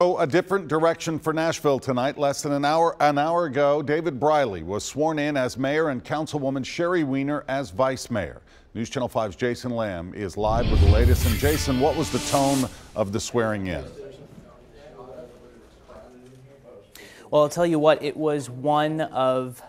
A different direction for Nashville tonight. Less than an hour ago, David Briley was sworn in as mayor and Councilwoman Sherry Weiner as vice mayor. News Channel 5's Jason Lamb is live with the latest. And Jason, what was the tone of the swearing in? Well, I'll tell you what, it was one of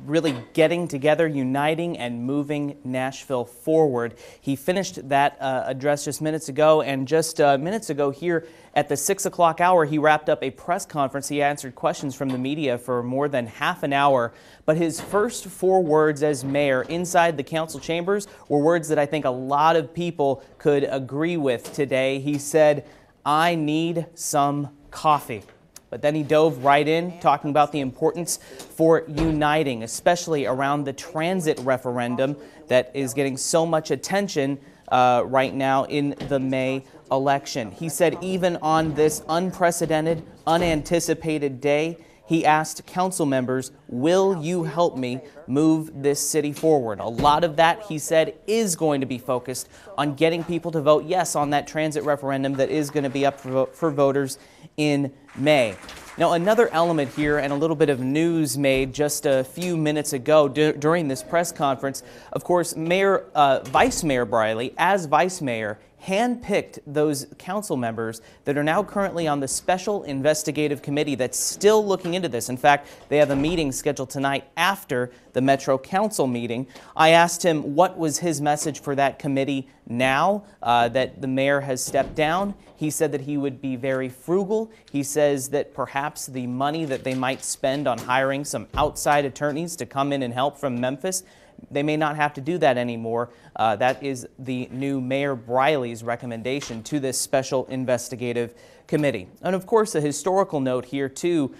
really getting together, uniting, and moving Nashville forward. He finished that address just minutes ago, and just minutes ago here at the 6 o'clock hour, he wrapped up a press conference. He answered questions from the media for more than half an hour, but his first 4 words as mayor inside the council chambers were words that I think a lot of people could agree with today. He said, "I need some coffee." But then he dove right in, talking about the importance for uniting, especially around the transit referendum that is getting so much attention right now in the May election. He said even on this unprecedented, unanticipated day, he asked council members, "Will you help me move this city forward?" A lot of that, he said, is going to be focused on getting people to vote yes on that transit referendum that is going to be up for voters in May. Now, another element here, and a little bit of news made just a few minutes ago during this press conference, of course, Vice Mayor Briley, as vice mayor, handpicked those council members that are now currently on the special investigative committee that's still looking into this. In fact, they have a meeting scheduled tonight after the Metro Council meeting. I asked him what was his message for that committee now that the mayor has stepped down. He said that he would be very frugal. He says that perhaps the money that they might spend on hiring some outside attorneys to come in and help from Memphis, they may not have to do that anymore. That is the new Mayor Briley's recommendation to this special investigative committee. And of course, a historical note here too.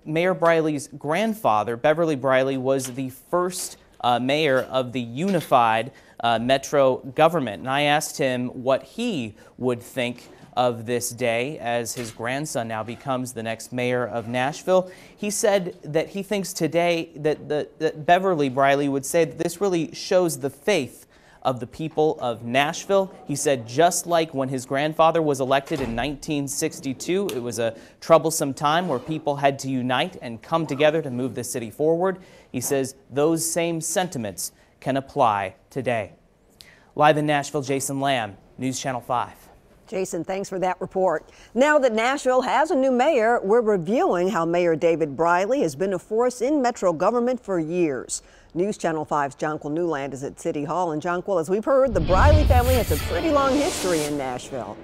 Mayor Briley's grandfather, Beverly Briley, was the first mayor of the unified Metro government. And I asked him what he would think of this day as his grandson now becomes the next mayor of Nashville. He said that he thinks today that Beverly Briley would say that this really shows the faith of the people of Nashville. He said just like when his grandfather was elected in 1962, it was a troublesome time where people had to unite and come together to move the city forward. He says those same sentiments can apply today. Live in Nashville, Jason Lamb, News Channel 5. Jason, thanks for that report. Now that Nashville has a new mayor, we're reviewing how Mayor David Briley has been a force in Metro government for years. News Channel 5's Jonquil Newland is at City Hall. And Jonquil, as we've heard, the Briley family has a pretty long history in Nashville.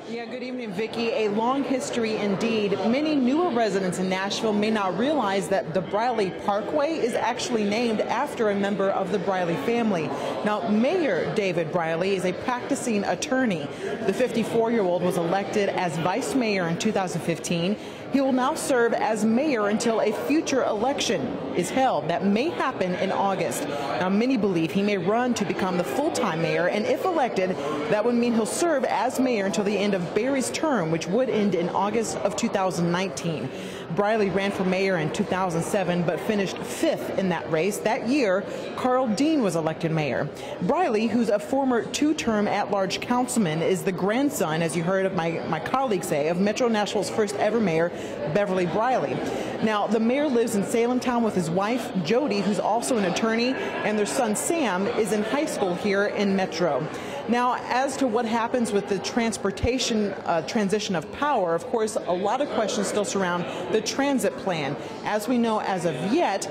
Yeah, good evening, Vicki. A long history indeed. Many newer residents in Nashville may not realize that the Briley Parkway is actually named after a member of the Briley family. Now, Mayor David Briley is a practicing attorney. The 54-year-old was elected as vice mayor in 2015. He will now serve as mayor until a future election is held that may happen in August. Now, many believe he may run to become the full-time mayor, and if elected, that would mean he'll serve as mayor until the end of Barry's term, which would end in August of 2019. Briley ran for mayor in 2007, but finished 5th in that race. That year, Carl Dean was elected mayor. Briley, who's a former 2-term at-large councilman, is the grandson, as you heard of my colleague say, of Metro Nashville's first ever mayor, Beverly Briley. Now, the mayor lives in Salem Town with his wife, Jody, who's also an attorney, and their son, Sam, is in high school here in Metro. Now, as to what happens with the transportation transition of power, of course, a lot of questions still surround the transit plan. As we know, as of yet,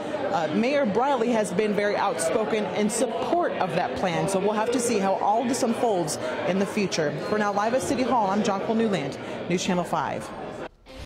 Mayor Briley has been very outspoken in support of that plan. So we'll have to see how all this unfolds in the future. For now, live at City Hall, I'm Jonquil Newland, News Channel 5.